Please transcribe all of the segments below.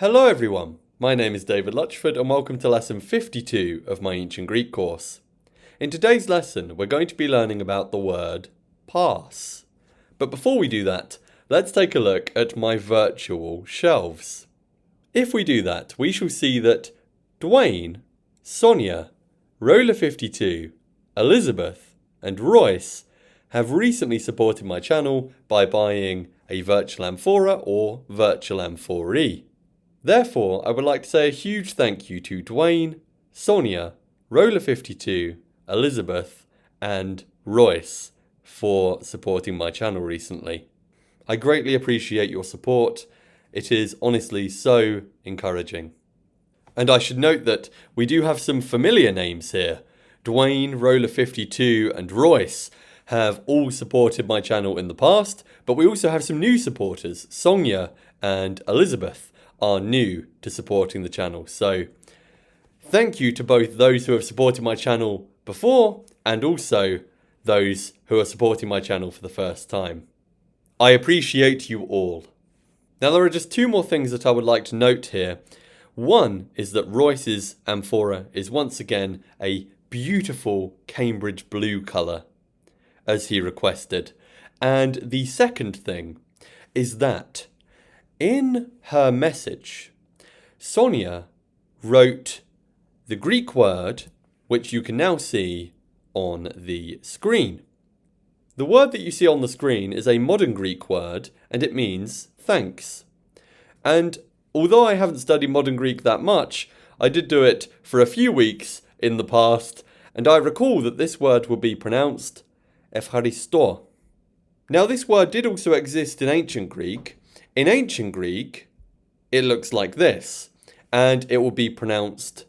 Hello everyone, my name is David Luchford and welcome to lesson 52 of my Ancient Greek course. In today's lesson we're going to be learning about the word pass. But before we do that, let's take a look at my virtual shelves. If we do that, we shall see that Dwayne, Sonia, Roller 52, Elizabeth and Royce have recently supported my channel by buying a virtual amphora or virtual amphoree. Therefore, I would like to say a huge thank you to Dwayne, Sonia, Roller 52, Elizabeth, and Royce for supporting my channel recently. I greatly appreciate your support. It is honestly so encouraging. And I should note that we do have some familiar names here. Dwayne, Roller 52, and Royce have all supported my channel in the past, but we also have some new supporters. Sonia and Elizabeth are new to supporting the channel. So thank you to both those who have supported my channel before and also those who are supporting my channel for the first time. I appreciate you all. Now there are just two more things that I would like to note here. One is that Royce's amphora is once again a beautiful Cambridge blue colour, as he requested. And the second thing is that in her message, Sonia wrote the Greek word, which you can now see on the screen. The word that you see on the screen is a modern Greek word, and it means thanks. And although I haven't studied modern Greek that much, I did do it for a few weeks in the past, and I recall that this word would be pronounced ευχαριστώ. Now this word did also exist in ancient Greek. In ancient Greek, it looks like this, and it will be pronounced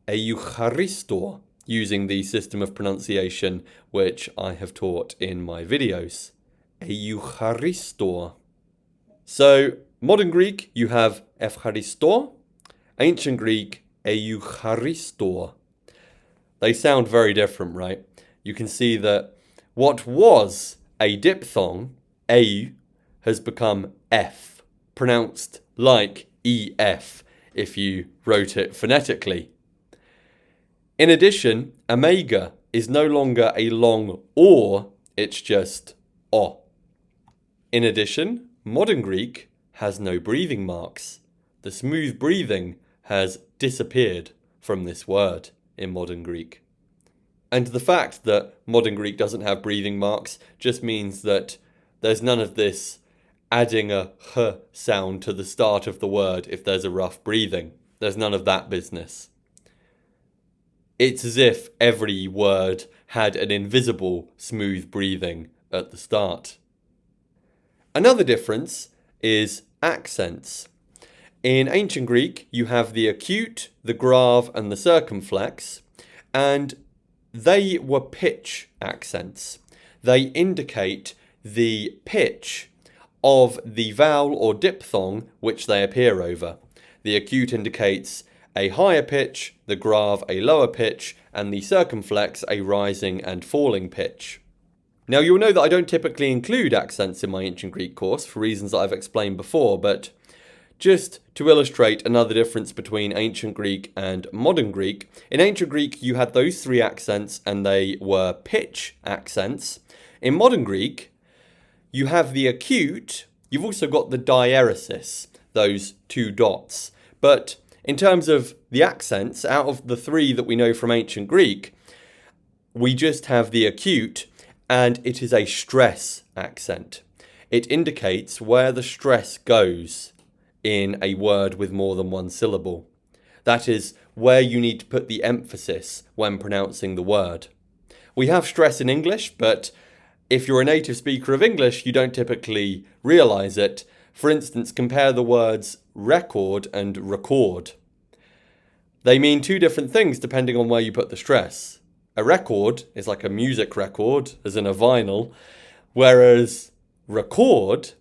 eucharisto, using the system of pronunciation which I have taught in my videos. Eucharisto. So, modern Greek, you have ευχαριστώ. Ancient Greek, eucharisto. They sound very different, right? You can see that what was a diphthong, eu, has become F, pronounced like EF if you wrote it phonetically. In addition, omega is no longer a long or, it's just o. In addition, modern Greek has no breathing marks. The smooth breathing has disappeared from this word in modern Greek. And the fact that modern Greek doesn't have breathing marks just means that there's none of this adding a h sound to the start of the word if there's a rough breathing. There's none of that business. It's as if every word had an invisible smooth breathing at the start. Another difference is accents. In ancient Greek, you have the acute, the grave, and the circumflex, and they were pitch accents. They indicate the pitch of the vowel or diphthong which they appear over. The acute indicates a higher pitch, the grave a lower pitch, and the circumflex a rising and falling pitch. Now you'll know that I don't typically include accents in my ancient Greek course for reasons that I've explained before, but just to illustrate another difference between ancient Greek and modern Greek, in ancient Greek you had those three accents and they were pitch accents. In modern Greek, you have the acute, you've also got the diaeresis, those two dots. But in terms of the accents, out of the three that we know from ancient Greek, we just have the acute, and it is a stress accent. It indicates where the stress goes in a word with more than one syllable. That is where you need to put the emphasis when pronouncing the word. We have stress in English, but if you're a native speaker of English, you don't typically realise it. For instance, compare the words record and record. They mean two different things depending on where you put the stress. A record is like a music record, as in a vinyl, whereas record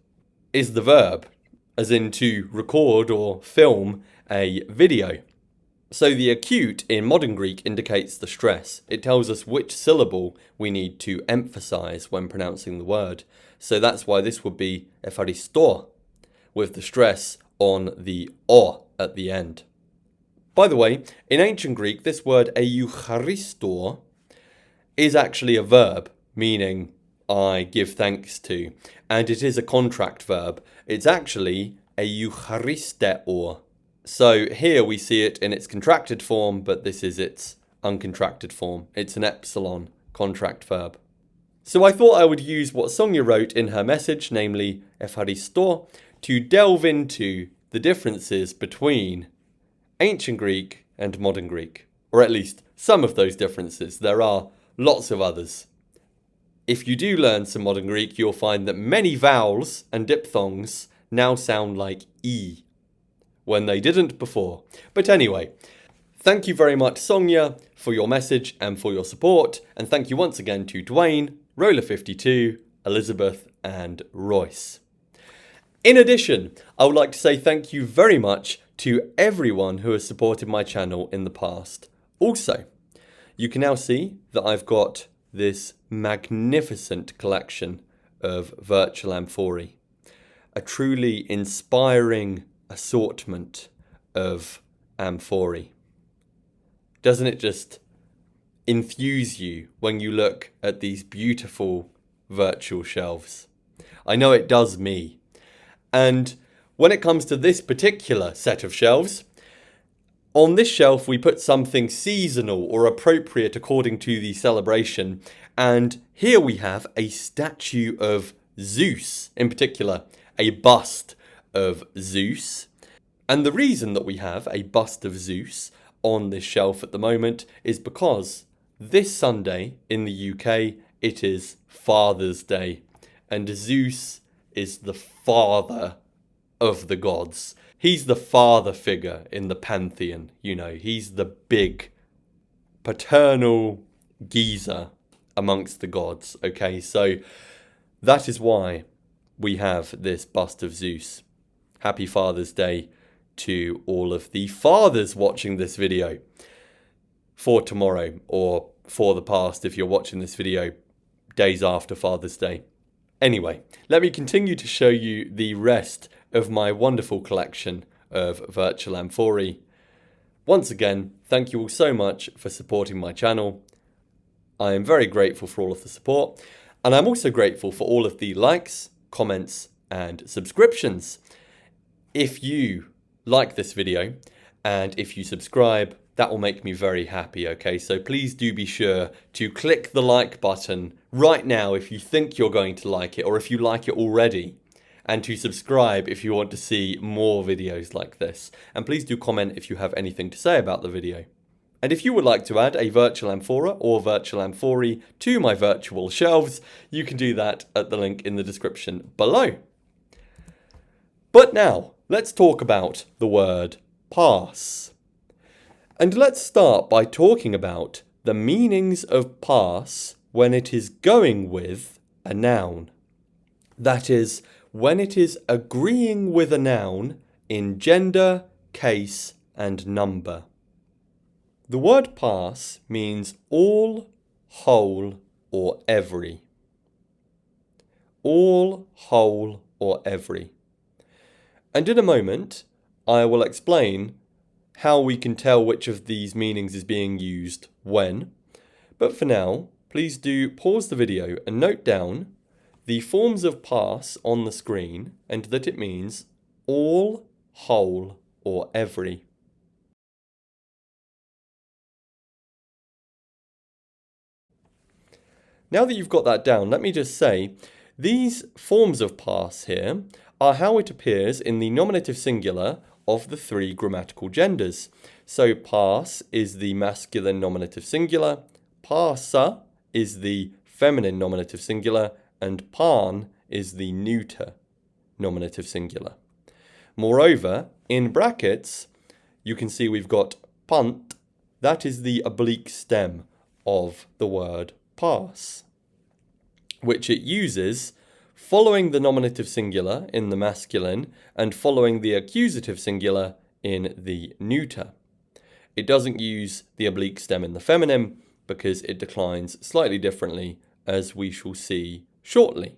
is the verb, as in to record or film a video. So the acute in modern Greek indicates the stress. It tells us which syllable we need to emphasize when pronouncing the word. So that's why this would be ευχαριστώ, with the stress on the o at the end. By the way, in ancient Greek, this word eucharistor is actually a verb, meaning I give thanks to, and it is a contract verb. It's actually eucharisteor. So here we see it in its contracted form, but this is its uncontracted form. It's an epsilon contract verb. So I thought I would use what Sonia wrote in her message, namely ευχαριστώ, to delve into the differences between ancient Greek and modern Greek, or at least some of those differences. There are lots of others. If you do learn some modern Greek, you'll find that many vowels and diphthongs now sound like E, when they didn't before. But anyway, thank you very much, Sonia, for your message and for your support, and thank you once again to Dwayne, Roller52, Elizabeth, and Royce. In addition, I would like to say thank you very much to everyone who has supported my channel in the past. Also, you can now see that I've got this magnificent collection of virtual amphorae, a truly inspiring assortment of amphorae. Doesn't it just enthuse you when you look at these beautiful virtual shelves? I know it does me. And when it comes to this particular set of shelves, on this shelf we put something seasonal or appropriate according to the celebration. And here we have a statue of Zeus, in particular, a bust of Zeus. And the reason that we have a bust of Zeus on this shelf at the moment is because this Sunday in the UK, it is Father's Day, and Zeus is the father of the gods. He's the father figure in the pantheon, you know. He's the big paternal geezer amongst the gods, okay? So that is why we have this bust of Zeus. Happy Father's Day to all of the fathers watching this video for tomorrow, or for the past if you're watching this video days after Father's Day. Anyway, let me continue to show you the rest of my wonderful collection of virtual amphorae. Once again, thank you all so much for supporting my channel. I am very grateful for all of the support, and I'm also grateful for all of the likes, comments, and subscriptions. If you like this video, and if you subscribe, that will make me very happy, okay? So please do be sure to click the like button right now if you think you're going to like it, or if you like it already, and to subscribe if you want to see more videos like this. And please do comment if you have anything to say about the video. And if you would like to add a virtual amphora or virtual amphorae to my virtual shelves, you can do that at the link in the description below. But now, let's talk about the word pass. And let's start by talking about the meanings of pass when it is going with a noun. That is, when it is agreeing with a noun in gender, case, and number. The word pass means all, whole, or every. All, whole, or every. And in a moment, I will explain how we can tell which of these meanings is being used when. But for now, please do pause the video and note down the forms of pass on the screen, and that it means all, whole, or every. Now that you've got that down, let me just say, these forms of pass here are how it appears in the nominative singular of the three grammatical genders. So pass is the masculine nominative singular, πᾶσα is the feminine nominative singular, and πᾶν is the neuter nominative singular. Moreover, in brackets, you can see we've got παντ, that is the oblique stem of the word pass, which it uses following the nominative singular in the masculine and following the accusative singular in the neuter. It doesn't use the oblique stem in the feminine because it declines slightly differently, as we shall see shortly.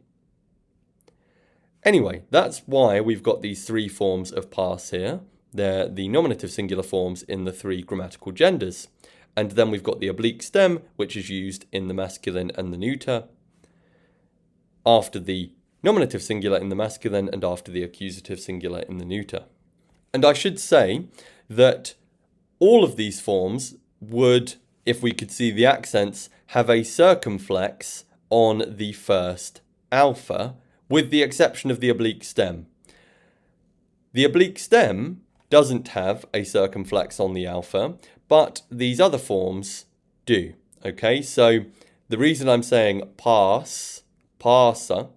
Anyway, that's why we've got these three forms of past here. They're the nominative singular forms in the three grammatical genders. And then we've got the oblique stem, which is used in the masculine and the neuter, after the nominative singular in the masculine and after the accusative singular in the neuter. And I should say that all of these forms would, if we could see the accents, have a circumflex on the first alpha, with the exception of the oblique stem. The oblique stem doesn't have a circumflex on the alpha, but these other forms do. Okay, so the reason I'm saying pass, pᾶσα,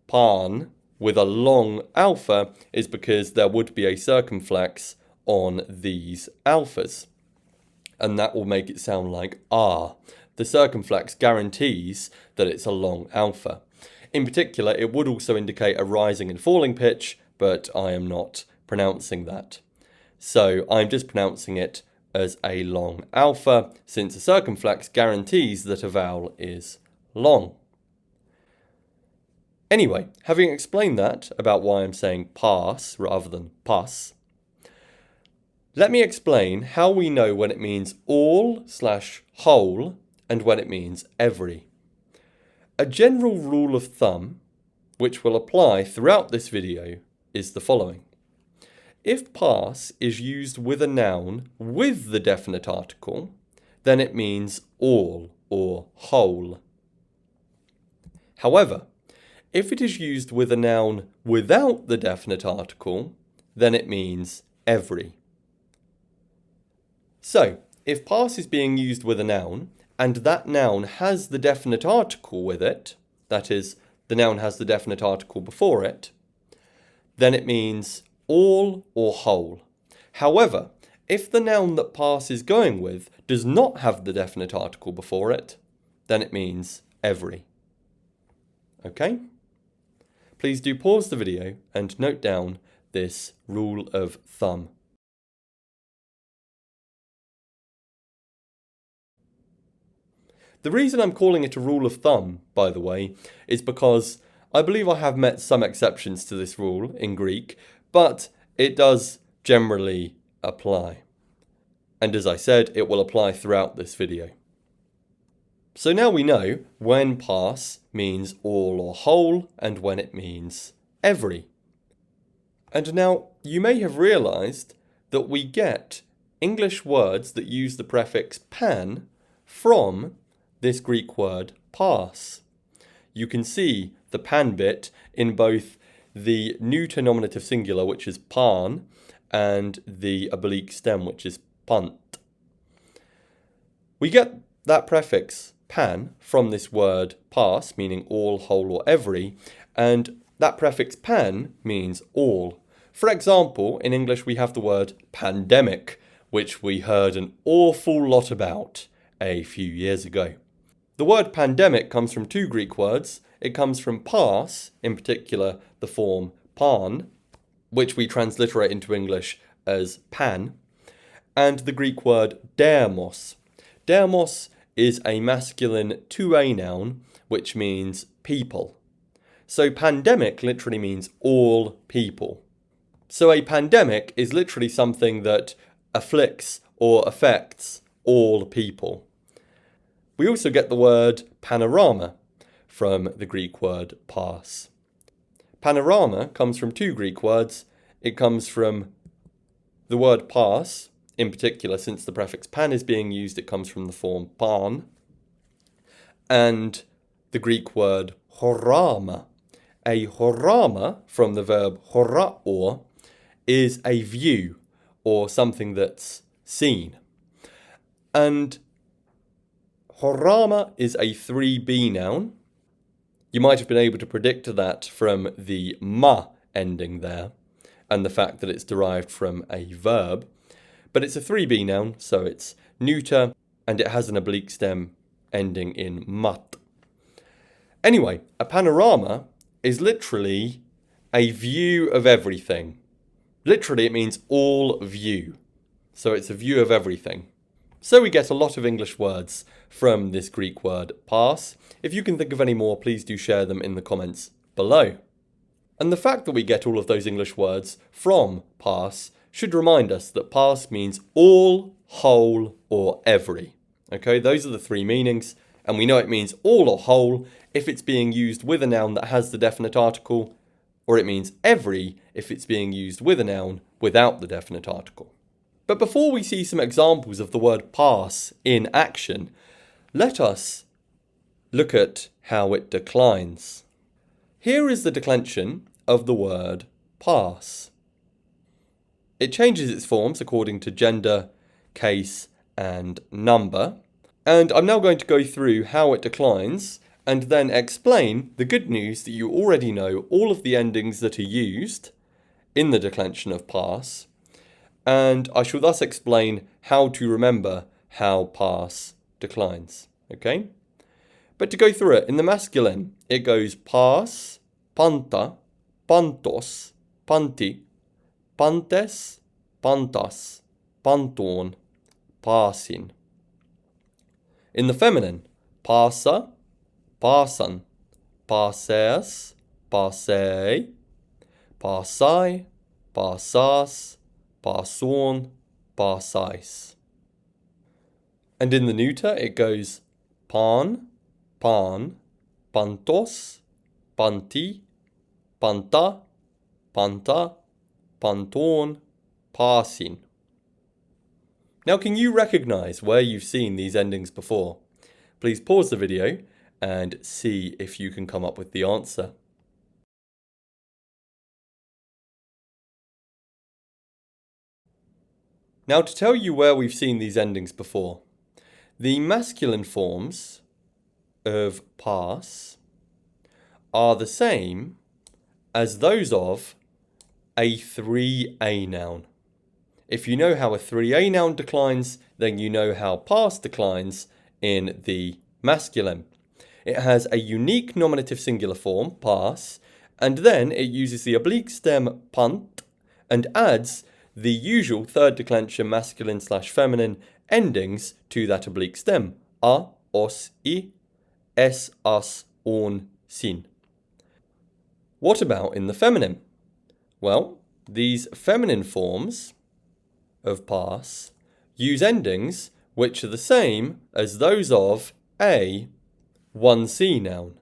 pan with a long alpha is because there would be a circumflex on these alphas. And that will make it sound like ah. The circumflex guarantees that it's a long alpha. In particular, it would also indicate a rising and falling pitch, but I am not pronouncing that. So I'm just pronouncing it as a long alpha, since a circumflex guarantees that a vowel is long. Anyway, having explained that about why I'm saying pass rather than pās, let me explain how we know when it means all/whole and when it means every. A general rule of thumb, which will apply throughout this video, is the following. If pās is used with a noun with the definite article, then it means all or whole. However, if it is used with a noun without the definite article, then it means every. So, if pās is being used with a noun, and that noun has the definite article with it, that is, the noun has the definite article before it, then it means all or whole. However, if the noun that pās is going with does not have the definite article before it, then it means every. Okay? Please do pause the video and note down this rule of thumb. The reason I'm calling it a rule of thumb, by the way, is because I believe I have met some exceptions to this rule in Greek, but it does generally apply. And as I said, it will apply throughout this video. So now we know when pās means all or whole and when it means every. And now you may have realized that we get English words that use the prefix pan from this Greek word pās. You can see the pan bit in both the neuter nominative singular, which is pân, and the oblique stem, which is pant. We get that prefix pan from this word pās, meaning all, whole, or every, and that prefix pan means all. For example, in English we have the word pandemic, which we heard an awful lot about a few years ago. The word pandemic comes from two Greek words. It comes from pās, in particular the form pân, which we transliterate into English as pan, and the Greek word dermos. Dermos is a masculine 2A noun, which means people. So pandemic literally means all people. So a pandemic is literally something that afflicts or affects all people. We also get the word panorama from the Greek word pās. Panorama comes from two Greek words. It comes from the word pās, in particular, since the prefix pan is being used, it comes from the form pân, and the Greek word horama. A horama, from the verb horao, is a view or something that's seen. And horama is a 3B noun. You might have been able to predict that from the ma ending there and the fact that it's derived from a verb. But it's a 3B noun, so it's neuter, and it has an oblique stem ending in mat. Anyway, a panorama is literally a view of everything. Literally, it means all view. So it's a view of everything. So we get a lot of English words from this Greek word pās. If you can think of any more, please do share them in the comments below. And the fact that we get all of those English words from pās should remind us that pās means all, whole, or every. Okay, those are the three meanings, and we know it means all or whole if it's being used with a noun that has the definite article, or it means every if it's being used with a noun without the definite article. But before we see some examples of the word pās in action, let us look at how it declines. Here is the declension of the word pās. It changes its forms according to gender, case, and number. And I'm now going to go through how it declines and then explain the good news that you already know all of the endings that are used in the declension of pās. And I shall thus explain how to remember how pās declines. Okay? But to go through it, in the masculine, it goes pās, panta, pantos, panti, pantes, pantas, panton, pāsin. In the feminine, pāsa, pāsan, pāsēs, pāsēi, pāsai, pāsās, pāson, pāsais. And in the neuter, it goes pān, pān, pantos, panti, panta, panta, panton, pāsin. Now, can you recognize where you've seen these endings before? Please pause the video and see if you can come up with the answer. Now, to tell you where we've seen these endings before, the masculine forms of pās are the same as those of a 3a noun. If you know how a 3a noun declines, then you know how pās declines in the masculine. It has a unique nominative singular form, pās, and then it uses the oblique stem pant and adds the usual third declension masculine/feminine endings to that oblique stem, a, os, I, es, as, on, sin. What about in the feminine? Well, these feminine forms of pās use endings which are the same as those of a 1c noun,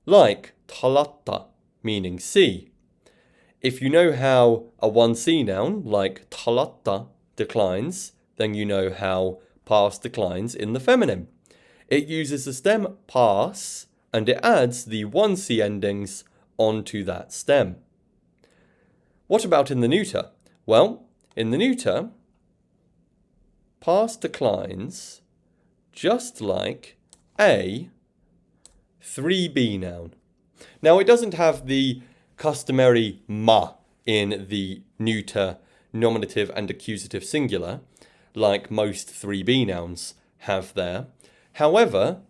like talatta, meaning see. If you know how a 1c noun, like talatta, declines, then you know how pās declines in the feminine. It uses the stem pās and it adds the 1c endings onto that stem. What about in the neuter? Well, in the neuter, pās declines just like a 3b noun. Now, it doesn't have the customary ma in the neuter nominative and accusative singular like most 3b nouns have there. However,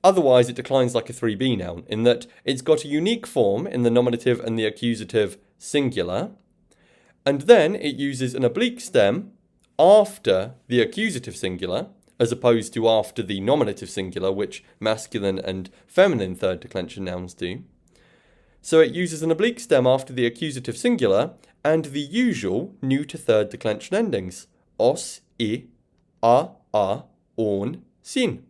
otherwise it declines like a 3b noun in that it's got a unique form in the nominative and the accusative singular, and then it uses an oblique stem after the accusative singular, as opposed to after the nominative singular, which masculine and feminine third declension nouns do. So it uses an oblique stem after the accusative singular and the usual neuter third declension endings, os, I, a, on, sin.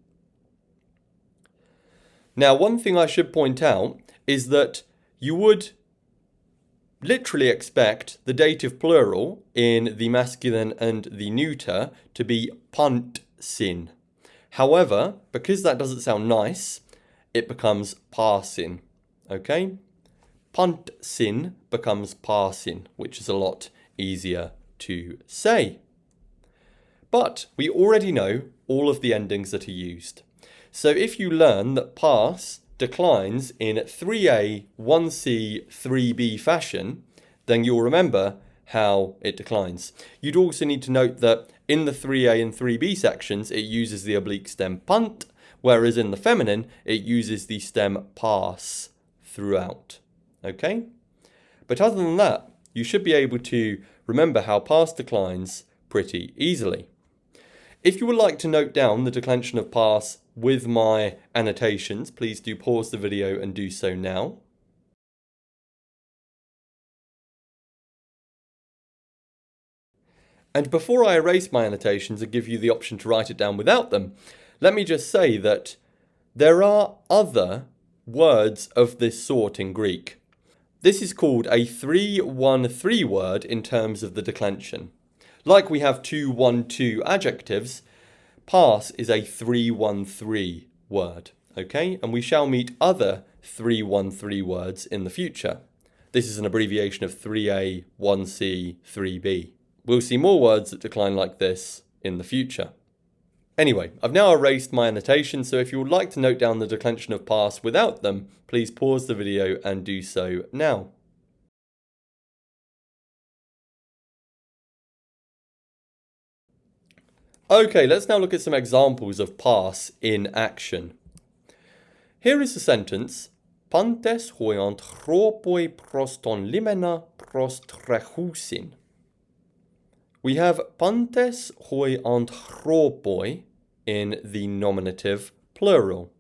Now, one thing I should point out is that you would literally expect the dative plural in the masculine and the neuter to be pantsin. However, because that doesn't sound nice, it becomes pāsin. Okay? Pantsin becomes pāsin, which is a lot easier to say. But we already know all of the endings that are used. So if you learn that pās declines in 3a, 1c, 3b fashion, then you'll remember how it declines. You'd also need to note that in the 3a and 3b sections, it uses the oblique stem pant, whereas in the feminine, it uses the stem pās throughout. Okay? But other than that, you should be able to remember how pās declines pretty easily. If you would like to note down the declension of pās with my annotations, please do pause the video and do so now. And before I erase my annotations and give you the option to write it down without them, let me just say that there are other words of this sort in Greek. This is called a 3-1-3 word in terms of the declension. Like we have 2-1-2 adjectives, pās is a 3-1-3 word, okay? And we shall meet other 3-1-3 words in the future. This is an abbreviation of 3A, 1C, 3B. We'll see more words that decline like this in the future. Anyway, I've now erased my annotations, so if you would like to note down the declension of pās without them, please pause the video and do so now. Okay, let's now look at some examples of pās in action. Here is a sentence. Pantes hoi anthropoi pros ton limena pros trechousin. We have pantes hoi anthropoi in the nominative plural.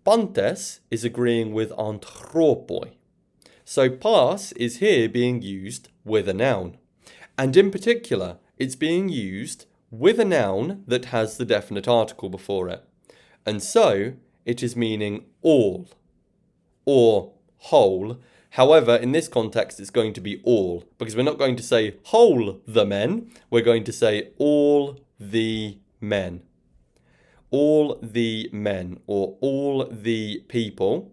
Pantes is agreeing with anthropoi. So pās is here being used with a noun. And in particular, it's being used with a noun that has the definite article before it. And so it is meaning all or whole. However, in this context, it's going to be all, because we're not going to say whole the men, we're going to say all the men. All the men, or all the people.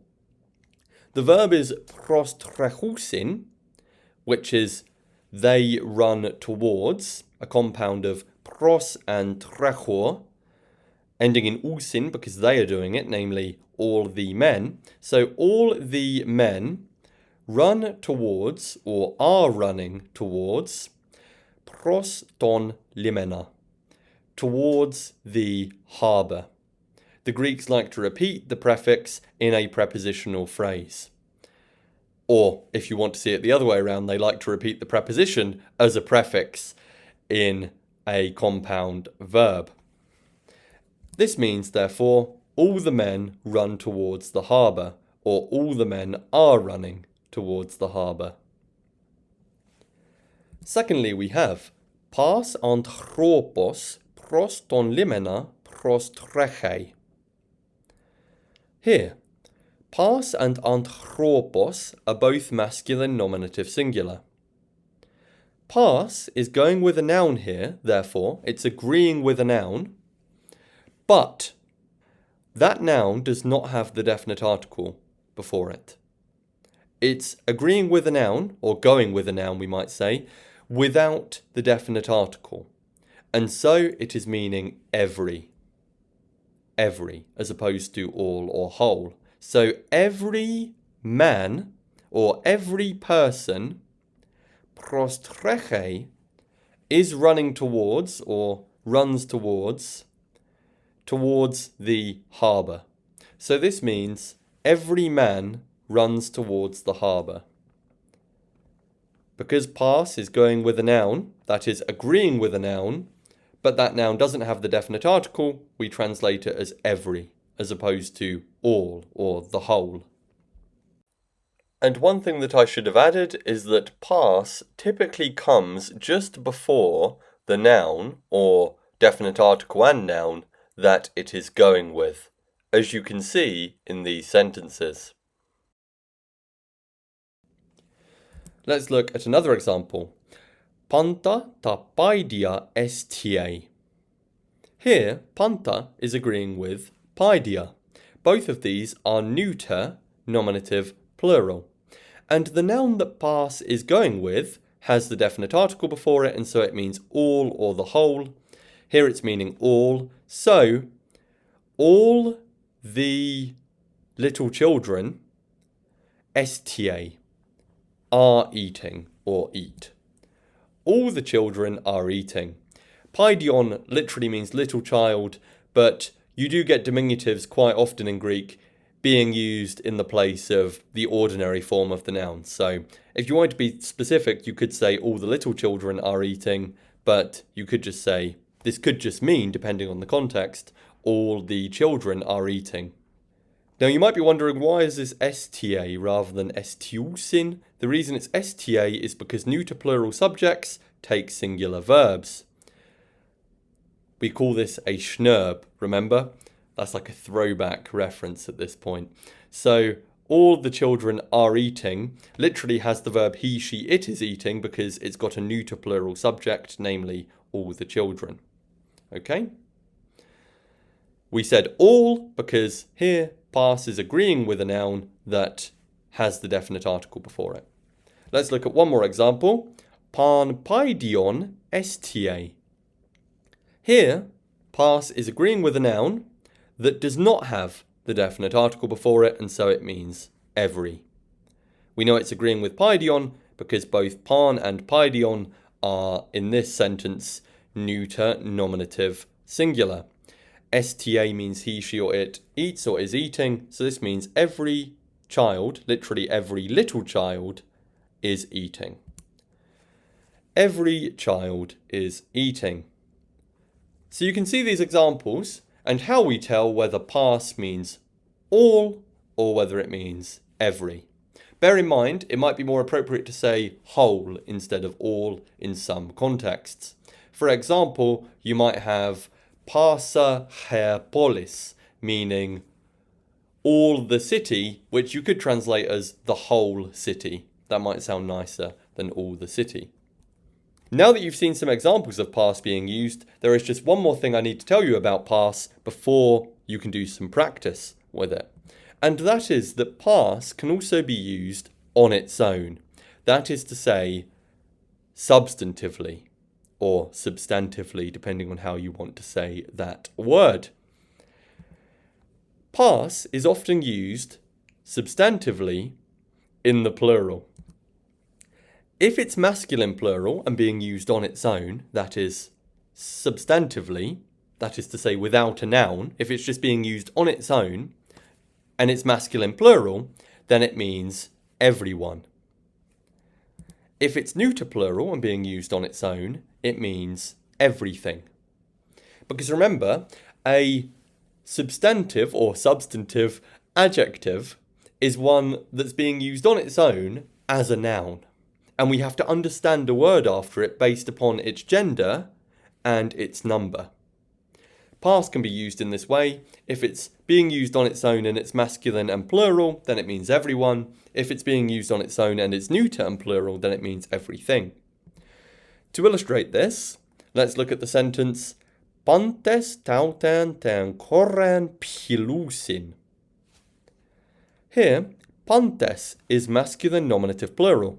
The verb is pros trechousin, which is they run towards, a compound of pros and trechor, ending in ousin because they are doing it, namely all the men. So all the men run towards, or are running towards, pros ton limena, towards the harbour. The Greeks like to repeat the prefix in a prepositional phrase. Or, if you want to see it the other way around, they like to repeat the preposition as a prefix in a compound verb. This means, therefore, all the men run towards the harbour, or all the men are running towards the harbour. Secondly, we have pās anthropos pros ton limena pros trechei. Here, pās and anthropos are both masculine nominative singular. Pās is going with a noun here, therefore, it's agreeing with a noun, but that noun does not have the definite article before it. It's agreeing with a noun, or going with a noun, we might say, without the definite article. And so it is meaning every, as opposed to all or whole. So every man, or every person, pros trechei, is running towards, or runs towards the harbour. So this means every man runs towards the harbour. Because pās is going with a noun, that is agreeing with a noun, but that noun doesn't have the definite article, we translate it as every, as opposed to all or the whole. And one thing that I should have added is that pās typically comes just before the noun, or definite article and noun, that it is going with, as you can see in these sentences. Let's look at another example. Panta ta paidia estia. Here, panta is agreeing with paidia. Both of these are neuter, nominative, plural. And the noun that pās is going with has the definite article before it, and so it means all or the whole. Here it's meaning all. So, all the little children, estia, are eating or eat. All the children are eating. Paidion literally means little child, but you do get diminutives quite often in Greek being used in the place of the ordinary form of the noun. So if you want to be specific, you could say all the little children are eating, but you could just say, this could just mean, depending on the context, all the children are eating. Now you might be wondering, why is this sta rather than estiousin? The reason it's sta is because neuter plural subjects take singular verbs. We call this a schnurb, remember? That's like a throwback reference at this point. So all the children are eating literally has the verb he, she, it is eating because it's got a neuter plural subject, namely all the children. Okay? We said all because here πᾶσα is agreeing with a noun that has the definite article before it. Let's look at one more example. Πᾶν παΐδιον estie. Here, πᾶσα is agreeing with a noun that does not have the definite article before it, and so it means every. We know it's agreeing with παΐδιον because both πᾶν and παΐδιον are, in this sentence, neuter nominative singular. STA means he, she, or it eats or is eating, so this means every child, literally every little child, is eating. Every child is eating. So you can see these examples and how we tell whether pᾶσα means all or whether it means every. Bear in mind, it might be more appropriate to say whole instead of all in some contexts. For example, you might have πᾶσα polis, meaning all the city, which you could translate as the whole city. That might sound nicer than all the city. Now that you've seen some examples of pᾶσα being used, there is just one more thing I need to tell you about pᾶσα before you can do some practice with it. And that is that pᾶsa can also be used on its own. That is to say, substantively or substantively, depending on how you want to say that word. Pᾶsa is often used substantively in the plural. If it's masculine plural and being used on its own, that is substantively, that is to say without a noun, if it's just being used on its own and it's masculine plural, then it means everyone. If it's neuter plural and being used on its own, it means everything. Because remember, a substantive or substantive adjective is one that's being used on its own as a noun. And we have to understand a word after it based upon its gender and its number. Pᾶsa can be used in this way. If it's being used on its own and it's masculine and plural, then it means everyone. If it's being used on its own and it's neuter and plural, then it means everything. To illustrate this, let's look at the sentence Pantes tautan tan koran pilusin. Here, pantes is masculine nominative plural.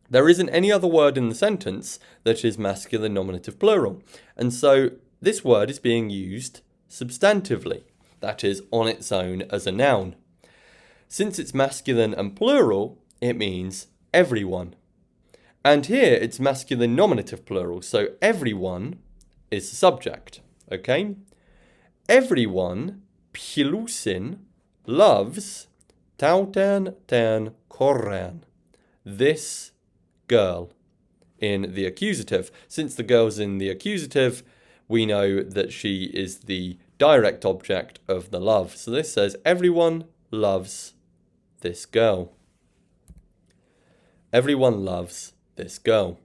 There isn't any other word in the sentence that is masculine nominative plural. And so this word is being used substantively, that is, on its own as a noun. Since it's masculine and plural, it means everyone. And here it's masculine nominative plural, so everyone is the subject, okay? Everyone, pilusin, loves tautan tan koran, this girl, in the accusative. Since the girl's in the accusative, we know that she is the direct object of the love. So this says everyone loves this girl. Everyone loves this girl.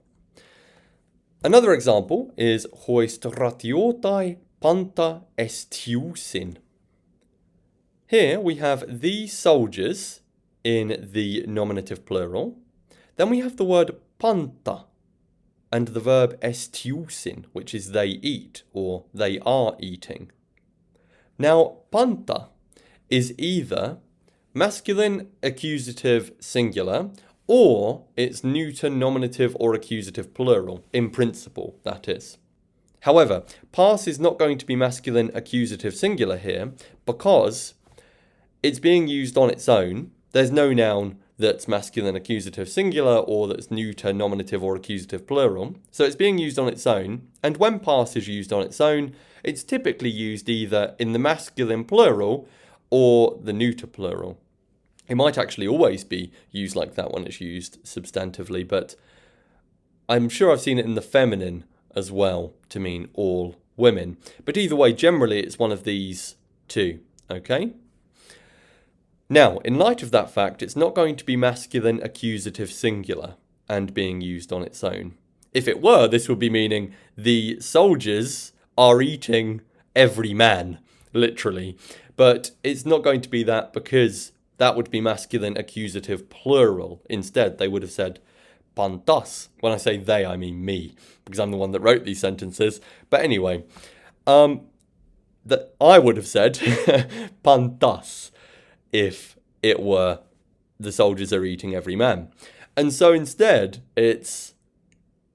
Another example is hoistratiotai panta estiusin. Here we have these soldiers in the nominative plural. Then we have the word panta and the verb estiusin, which is they eat or they are eating. Now, panta is either masculine accusative singular or it's neuter nominative or accusative plural, in principle, that is. However, pᾶsa is not going to be masculine accusative singular here because it's being used on its own. There's no noun that's masculine accusative singular or that's neuter nominative or accusative plural. So it's being used on its own. And when pᾶsa is used on its own, it's typically used either in the masculine plural or the neuter plural. It might actually always be used like that when it's used substantively, but I'm sure I've seen it in the feminine as well to mean all women. But either way, generally it's one of these two, okay? Now, in light of that fact, it's not going to be masculine accusative singular and being used on its own. If it were, this would be meaning the soldiers are eating every man, literally. But it's not going to be that, because that would be masculine accusative plural. Instead, they would have said παντάς. When I say they, I mean me, because I'm the one that wrote these sentences. But anyway, that I would have said παντάς if it were the soldiers are eating every man. And so instead, it's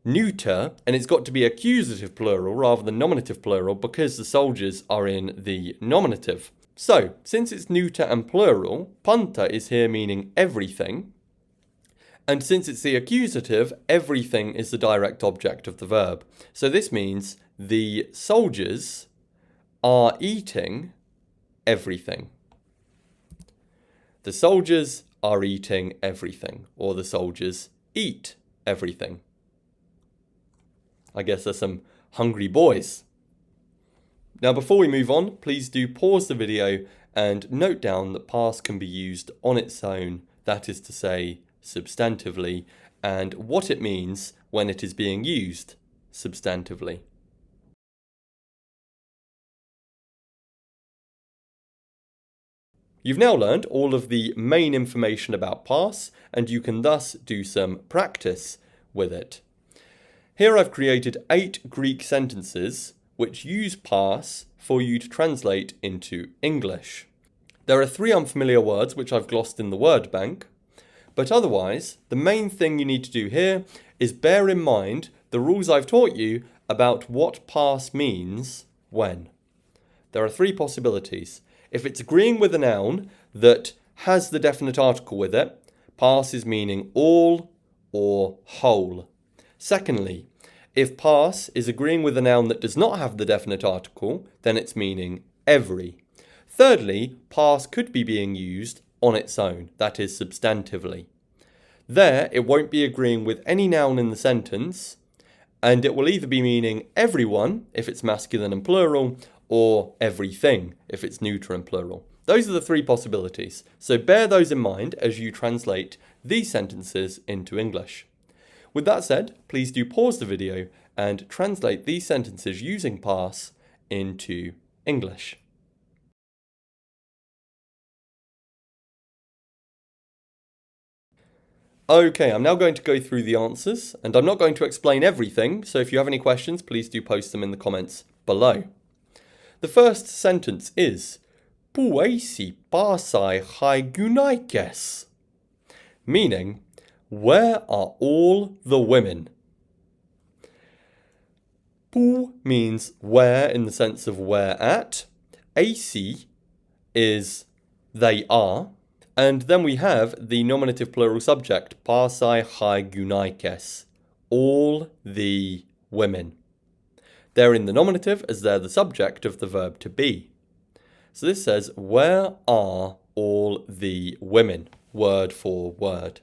neuter, and it's got to be accusative plural rather than nominative plural, because the soldiers are in the nominative. So, since it's neuter and plural, πάντα is here meaning everything. And since it's the accusative, everything is the direct object of the verb. So this means the soldiers are eating everything. The soldiers are eating everything, or the soldiers eat everything. I guess there's some hungry boys. Now, before we move on, please do pause the video and note down that past can be used on its own, that is to say, substantively, and what it means when it is being used substantively. You've now learned all of the main information about past, and you can thus do some practice with it. Here I've created 8 Greek sentences which use past for you to translate into English. There are 3 unfamiliar words which I've glossed in the word bank, but otherwise the main thing you need to do here is bear in mind the rules I've taught you about what past means when. There are 3 possibilities. If it's agreeing with a noun that has the definite article with it, past is meaning all or whole. Secondly, if past is agreeing with a noun that does not have the definite article, then it's meaning every. Thirdly, past could be being used on its own, that is substantively. There, it won't be agreeing with any noun in the sentence, and it will either be meaning everyone, if it's masculine and plural, or everything, if it's neuter and plural. Those are the 3 possibilities, so bear those in mind as you translate these sentences into English. With that said, please do pause the video and translate these sentences using past into English. Okay, I'm now going to go through the answers, and I'm not going to explain everything, so if you have any questions, please do post them in the comments below. The first sentence is πού πᾶσα γυναίκες, meaning, where are all the women? Πού means where in the sense of where at. AC is they are. And then we have the nominative plural subject, πᾶσα γυναίκες, all the women. They're in the nominative as they're the subject of the verb to be. So this says, where are all the women? Word for word.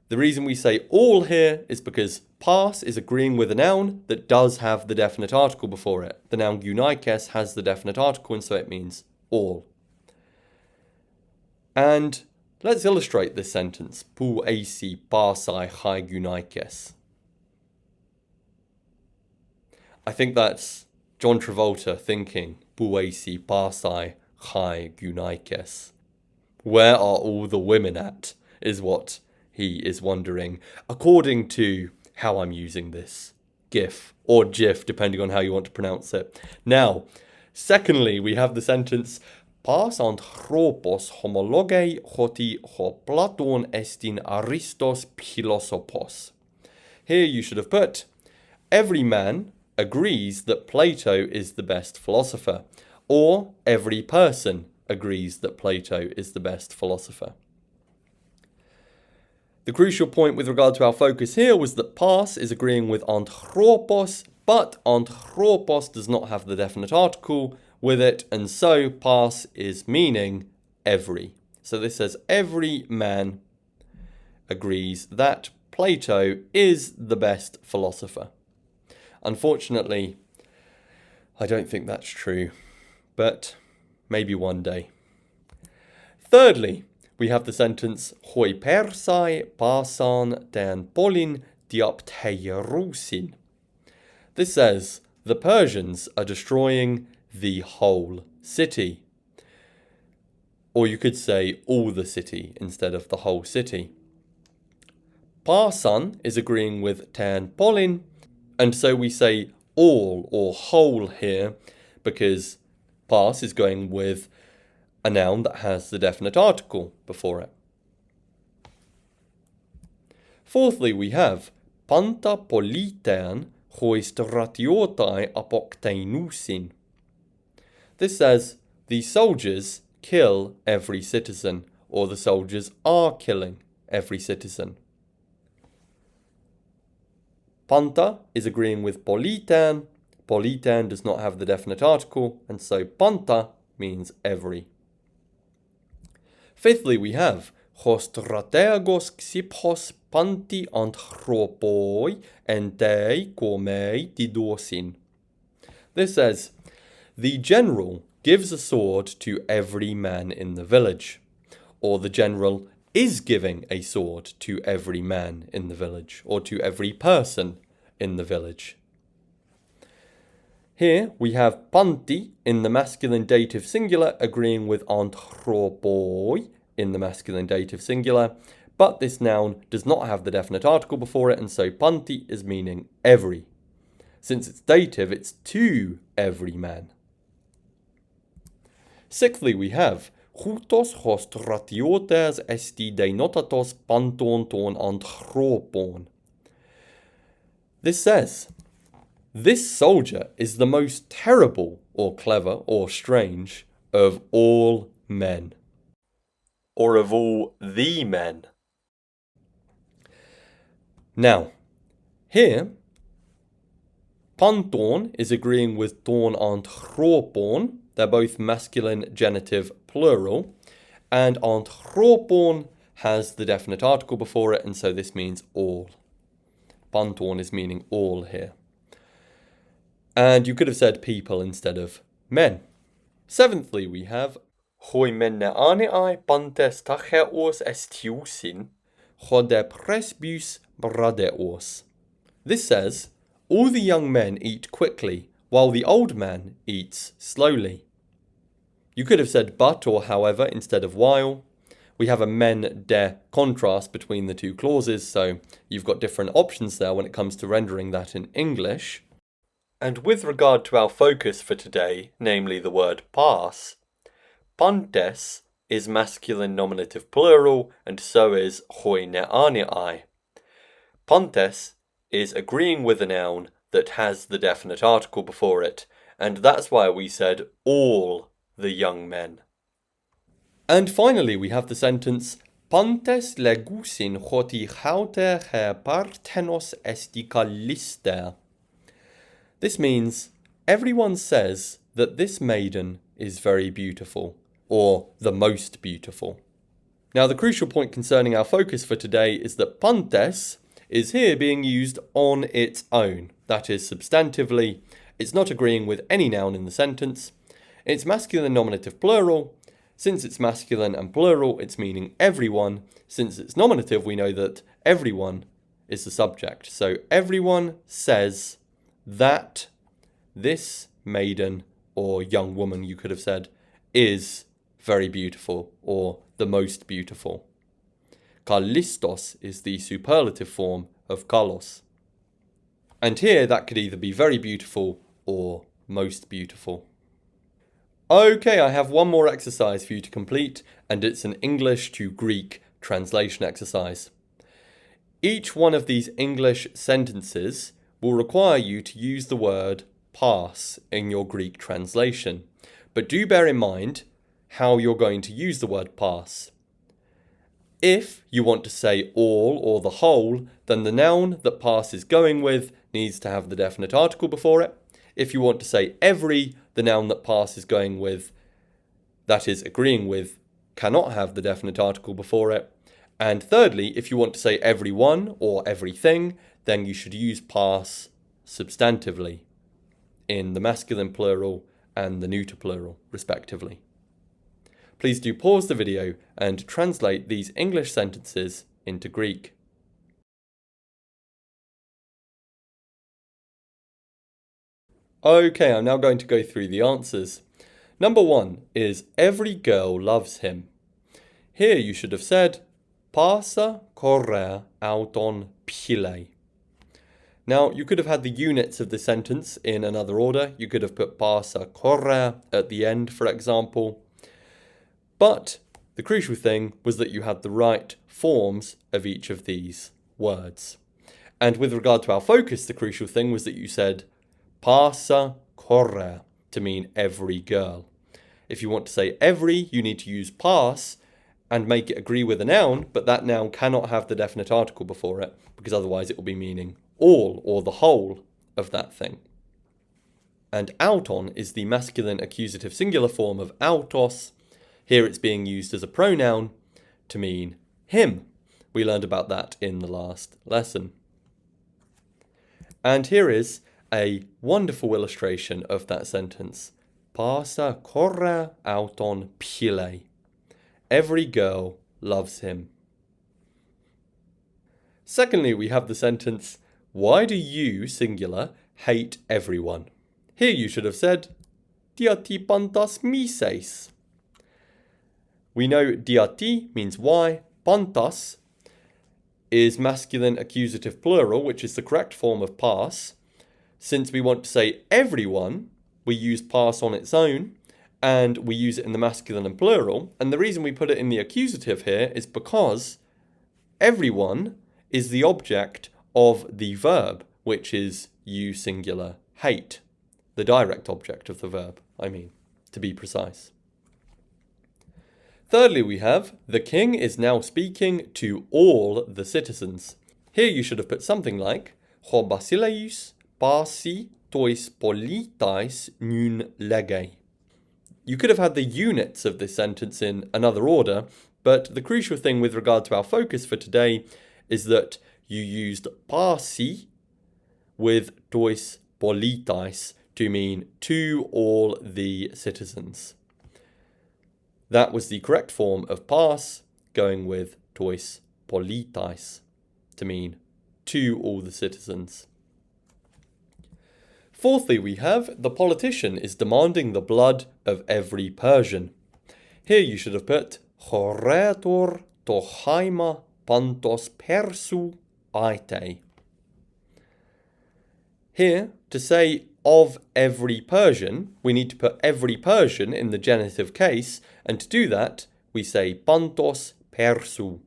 The reason we say all here is because past is agreeing with a noun that does have the definite article before it. The noun γυναίκες has the definite article, and so it means all. And let's illustrate this sentence. Πού πᾶσα γυναίκες. I think that's John Travolta thinking, πού πᾶσα γυναίκες. Where are all the women at, is what he is wondering, according to how I'm using this GIF, or GIF, depending on how you want to pronounce it. Now, secondly, we have the sentence, Πᾶς άνθρωπος homologei hoti ho Platon estin Aristos philosophos. Here you should have put, every man agrees that Plato is the best philosopher, or every person agrees that Plato is the best philosopher. The crucial point with regard to our focus here was that past is agreeing with anthropos, but anthropos does not have the definite article with it, and so past is meaning every. So this says every man agrees that Plato is the best philosopher. Unfortunately, I don't think that's true, but maybe one day. Thirdly, we have the sentence hoi persai pasan dan polin diapteirousin. This says the Persians are destroying the whole city. Or you could say all the city instead of the whole city. πᾶσαν is agreeing with ten polin, and so we say all or whole here because πᾶς is going with a noun that has the definite article before it. Fourthly, we have panta politean hoi stratiotai apokteinousin. This says the soldiers kill every citizen, or the soldiers are killing every citizen. Panta is agreeing with politean. Politean does not have the definite article, and so panta means every. Fifthly, we have hos strategos xiphos panti anthropoi entei komei didosin. This says, the general gives a sword to every man in the village, or the general is giving a sword to every man in the village, or to every person in the village. Here we have panti in the masculine dative singular agreeing with anthropoi in the masculine dative singular, but this noun does not have the definite article before it, and so panti is meaning every. Since it's dative, it's to every man. Sixthly, we have Choutos hos stratiotes esti deinotatos panton ton anthropon. This says, this soldier is the most terrible or clever or strange of all men, or of all the men. Now, here, panton is agreeing with ton anthropon. They're both masculine genitive plural, and anthropon has the definite article before it, and so this means all. Panton is meaning all here. And you could have said people instead of men. Seventhly, we have hoi menneaneai pantes tacheos estiusin chode presbus bradeos. This says, all the young men eat quickly, while the old man eats slowly. You could have said but or however instead of while. We have a men de contrast between the two clauses, so you've got different options there when it comes to rendering that in English. And with regard to our focus for today, namely the word pass, pantes is masculine nominative plural, and so is hoi neaneai. Pantes is agreeing with a noun that has the definite article before it, and that's why we said all the young men. And finally, we have the sentence pantes legusin hoti chauter he parthenos estikalister. This means everyone says that this maiden is very beautiful, or the most beautiful. Now, the crucial point concerning our focus for today is that pantes is here being used on its own. That is, substantively, it's not agreeing with any noun in the sentence. It's masculine nominative plural. Since it's masculine and plural, it's meaning everyone. Since it's nominative, we know that everyone is the subject. So everyone says that this maiden, or young woman you could have said, is very beautiful, or the most beautiful. Kallistos is the superlative form of kalos. And here that could either be very beautiful or most beautiful. Okay, I have one more exercise for you to complete, and it's an English to Greek translation exercise. Each one of these English sentences will require you to use the word pass in your Greek translation. But do bear in mind how you're going to use the word pass. If you want to say all or the whole, then the noun that pass is going with needs to have the definite article before it. If you want to say every, the noun that pass is going with, that is agreeing with, cannot have the definite article before it. And thirdly, if you want to say everyone or everything, then you should use pass substantively in the masculine plural and the neuter plural, respectively. Please do pause the video and translate these English sentences into Greek. Okay, I'm now going to go through the answers. Number 1 is every girl loves him. Here you should have said πᾶσα κορέα αυτόν ψηλέ. Now, you could have had the units of the sentence in another order. You could have put πᾶσα κορέα at the end, for example. But the crucial thing was that you had the right forms of each of these words. And with regard to our focus, the crucial thing was that you said πᾶσα κορέα to mean every girl. If you want to say every, you need to use πᾶς and make it agree with a noun, but that noun cannot have the definite article before it, because otherwise it will be meaning all or the whole of that thing. And auton is the masculine accusative singular form of autos. Here it's being used as a pronoun to mean him. We learned about that in the last lesson. And here is a wonderful illustration of that sentence. πᾶσα κορέα αυτόν ψηλέ. Every girl loves him. Secondly, we have the sentence, why do you, singular, hate everyone? Here you should have said, διατί πάντας μίσεις. We know διατί means why, πάντας is masculine accusative plural, which is the correct form of πᾶς. Since we want to say everyone, we use πᾶς on its own, and we use it in the masculine and plural. And the reason we put it in the accusative here is because everyone is the object of the verb, which is you singular hate. The direct object of the verb, to be precise. Thirdly, we have, the king is now speaking to all the citizens. Here you should have put something like, ο βασιλέος πᾶσι tois politais nun legei. You could have had the units of this sentence in another order, but the crucial thing with regard to our focus for today is that you used πᾶσι with tois politais to mean to all the citizens. That was the correct form of πᾶς, going with tois politais to mean to all the citizens. Fourthly, we have the politician is demanding the blood of every Persian. Here you should have put χωρέατορ το χάιμα πάντος Πέρσου άιτε. Here, to say of every Persian, we need to put every Persian in the genitive case, and to do that, we say πάντος Πέρσου.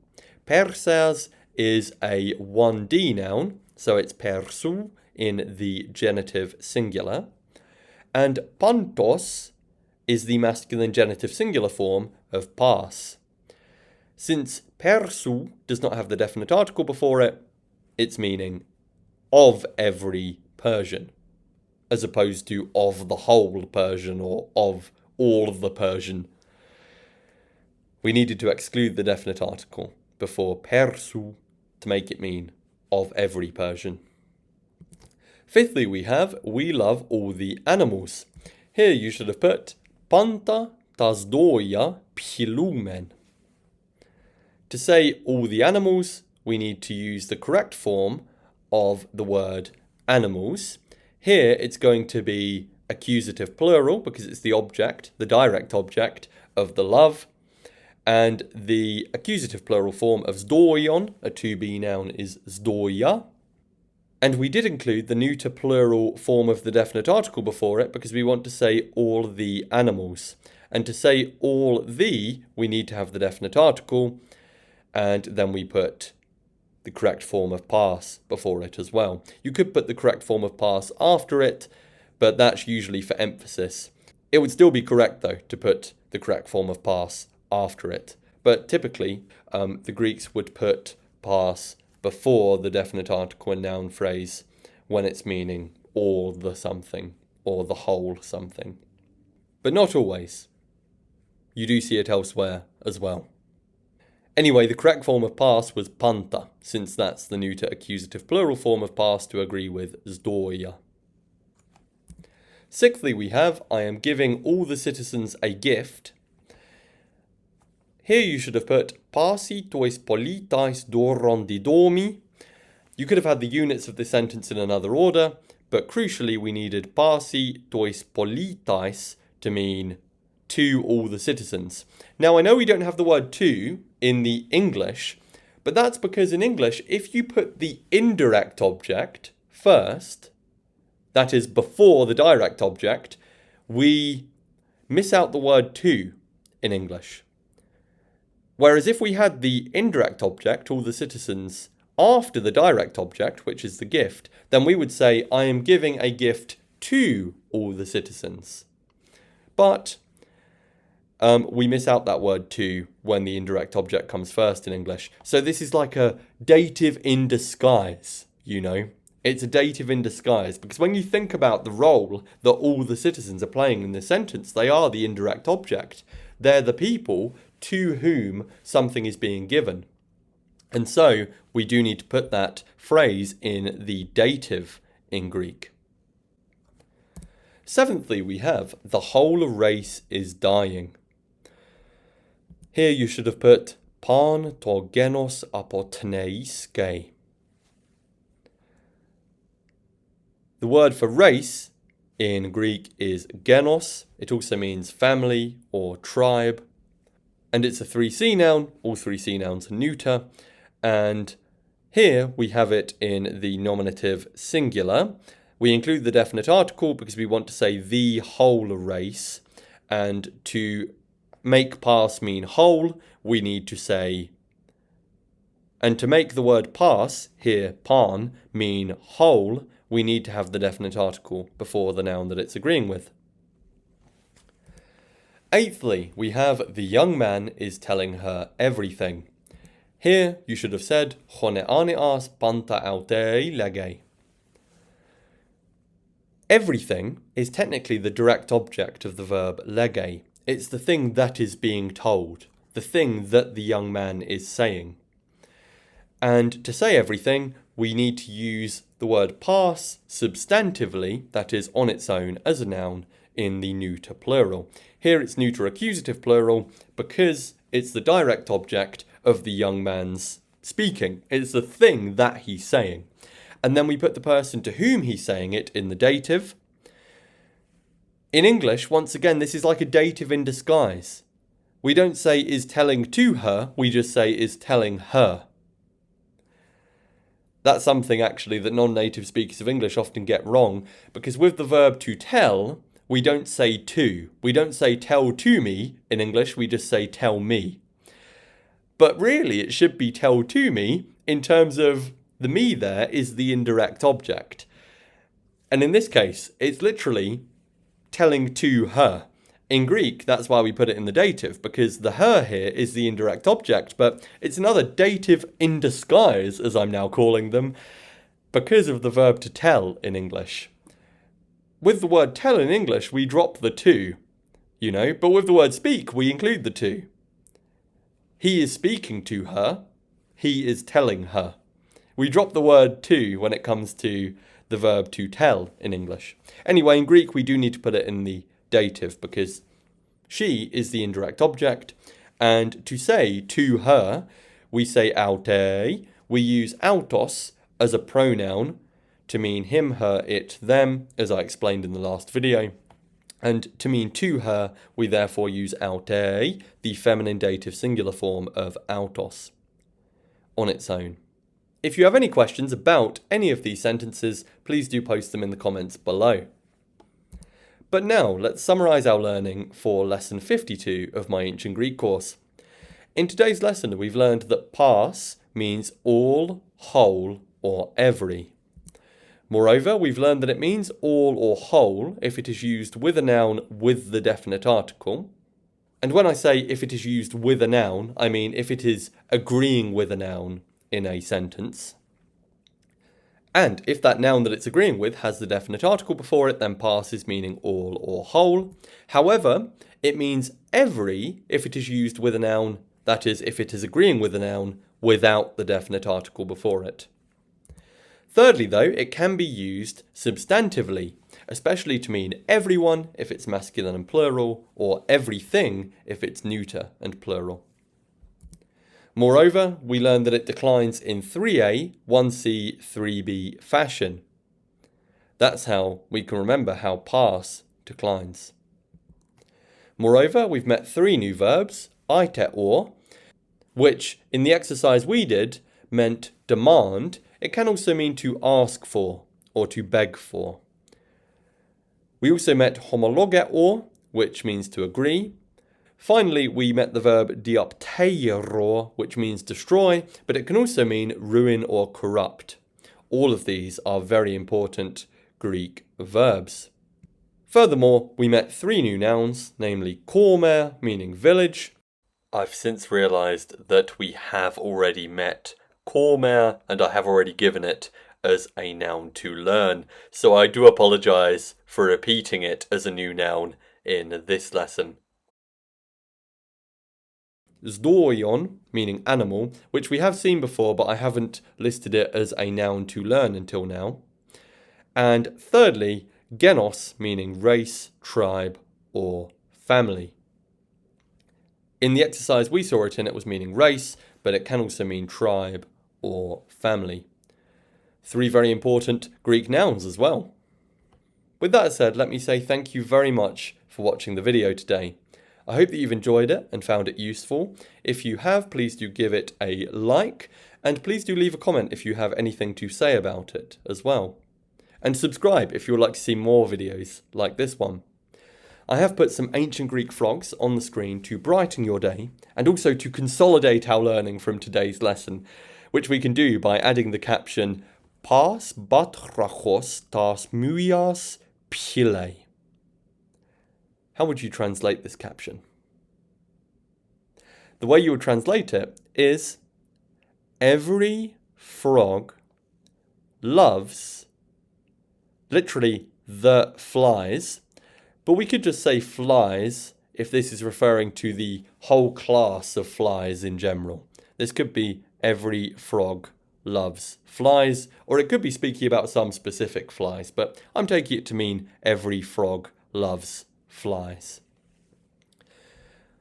Persas is a 1D noun, so it's Πέρσου in the genitive singular, and πάντος is the masculine genitive singular form of πᾶς. Since Πέρσου does not have the definite article before it, it's meaning of every Persian, as opposed to of the whole Persian or of all of the Persian. We needed to exclude the definite article before Πέρσου to make it mean of every Persian. Fifthly, we have, we love all the animals. Here you should have put, πάντα τα ζώα փυλούμεν. To say all the animals, we need to use the correct form of the word animals. Here it's going to be accusative plural because it's the object, the direct object of the love. And the accusative plural form of zdorion, a to-be noun, is zdoria. And we did include the neuter plural form of the definite article before it because we want to say all the animals. And to say all the, we need to have the definite article, and then we put the correct form of πᾶς before it as well. You could put the correct form of πᾶς after it, but that's usually for emphasis. It would still be correct, though, to put the correct form of πᾶς after it. But typically, the Greeks would put πᾶς before the definite article and noun phrase when it's meaning all the something or the whole something. But not always. You do see it elsewhere as well. Anyway, the correct form of πᾶς was πάντα, since that's the neuter accusative plural form of πᾶς to agree with zdoria. Sixthly, we have, I am giving all the citizens a gift. Here you should have put πᾶσι tois politais doron didomi. You could have had the units of the sentence in another order, but crucially we needed πᾶσι tois politais to mean to all the citizens. Now I know we don't have the word to in the English, but that's because in English, if you put the indirect object first, that is before the direct object, we miss out the word to in English. Whereas if we had the indirect object, all the citizens, after the direct object, which is the gift, then we would say, I am giving a gift to all the citizens. But we miss out that word to when the indirect object comes first in English. So this is like a dative in disguise, you know. It's a dative in disguise, because when you think about the role that all the citizens are playing in this sentence, they are the indirect object. They're the people to whom something is being given. And so we do need to put that phrase in the dative in Greek. Seventhly, we have the whole race is dying. Here you should have put pan to genos apotneis. The word for race in Greek is genos. It also means family or tribe. And it's a 3C noun. All 3C nouns are neuter. And here we have it in the nominative singular. We include the definite article because we want to say the whole race. And to make pass mean whole, we need to say, and to make the word pass, here pan, mean whole, we need to have the definite article before the noun that it's agreeing with. Eighthly, we have the young man is telling her everything. Here you should have said choneaneas panta autei lege. Everything is technically the direct object of the verb lege. It's the thing that is being told, the thing that the young man is saying. And to say everything, we need to use the word pass substantively, that is on its own as a noun, in the neuter plural. Here it's neuter accusative plural because it's the direct object of the young man's speaking. It's the thing that he's saying. And then we put the person to whom he's saying it in the dative. In English, once again, this is like a dative in disguise. We don't say is telling to her, we just say is telling her. That's something actually that non-native speakers of English often get wrong, because with the verb to tell, we don't say to. We don't say tell to me in English, we just say tell me. But really it should be tell to me in terms of the me there is the indirect object. And in this case, it's literally telling to her. In Greek, that's why we put it in the dative, because the her here is the indirect object, but it's another dative in disguise, as I'm now calling them, because of the verb to tell in English. With the word tell in English, we drop the to, you know, but with the word speak, we include the to. He is speaking to her, he is telling her. We drop the word to when it comes to the verb to tell in English. Anyway, in Greek, we do need to put it in the dative because she is the indirect object, and to say to her, we say aute. We use autos as a pronoun to mean him, her, it, them, as I explained in the last video. And to mean to her, we therefore use aute, the feminine dative singular form of autos, on its own. If you have any questions about any of these sentences, please do post them in the comments below. But now, let's summarise our learning for lesson 52 of my Ancient Greek course. In today's lesson, we've learned that pās means all, whole, or every. Moreover, we've learned that it means all or whole if it is used with a noun with the definite article. And when I say if it is used with a noun, I mean if it is agreeing with a noun in a sentence. And if that noun that it's agreeing with has the definite article before it, then pās is meaning all or whole. However, it means every if it is used with a noun, that is, if it is agreeing with a noun without the definite article before it. Thirdly, though, it can be used substantively, especially to mean everyone if it's masculine and plural, or everything if it's neuter and plural. Moreover, we learned that it declines in 3a, 1c, 3b fashion. That's how we can remember how pās declines. Moreover, we've met 3 new verbs, aite or, which in the exercise we did meant demand. It can also mean to ask for or to beg for. We also met homologe or, which means to agree. Finally, we met the verb diopteiro, which means destroy, but it can also mean ruin or corrupt. All of these are very important Greek verbs. Furthermore, we met 3 new nouns, namely kome, meaning village. I've since realised that we have already met kome, and I have already given it as a noun to learn, so I do apologise for repeating it as a new noun in this lesson. Zdoion, meaning animal, which we have seen before, but I haven't listed it as a noun to learn until now. And thirdly, genos, meaning race, tribe, or family. In the exercise we saw it in, it was meaning race, but it can also mean tribe or family. 3 very important Greek nouns as well. With that said, let me say thank you very much for watching the video today. I hope that you've enjoyed it and found it useful. If you have, please do give it a like, and please do leave a comment if you have anything to say about it as well. And subscribe if you would like to see more videos like this one. I have put some ancient Greek frogs on the screen to brighten your day, and also to consolidate our learning from today's lesson, which we can do by adding the caption Pas batrachos tas muias pile. How would you translate this caption? The way you would translate it is every frog loves, literally, the flies, but we could just say flies if this is referring to the whole class of flies in general. This could be every frog loves flies, or it could be speaking about some specific flies, but I'm taking it to mean every frog loves flies.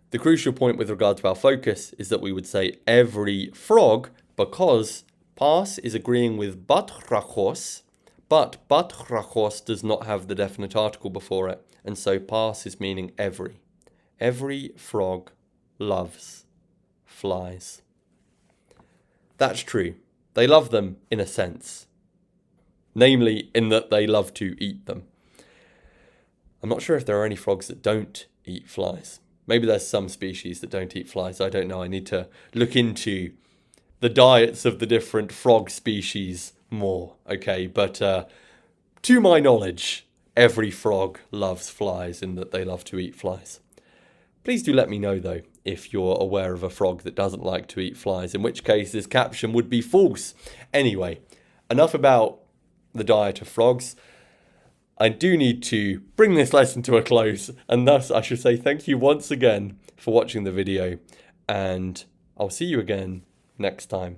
The crucial point with regard to our focus is that we would say every frog because pas is agreeing with batrachos, but batrachos does not have the definite article before it, and so pas is meaning every. Every frog loves flies. That's true. They love them in a sense, namely in that they love to eat them. I'm not sure if there are any frogs that don't eat flies. Maybe there's some species that don't eat flies. I don't know. I need to look into the diets of the different frog species more. Okay, but to my knowledge, every frog loves flies in that they love to eat flies. Please do let me know, though, if you're aware of a frog that doesn't like to eat flies, in which case this caption would be false. Anyway, enough about the diet of frogs. I do need to bring this lesson to a close, and thus I should say thank you once again for watching the video, and I'll see you again next time.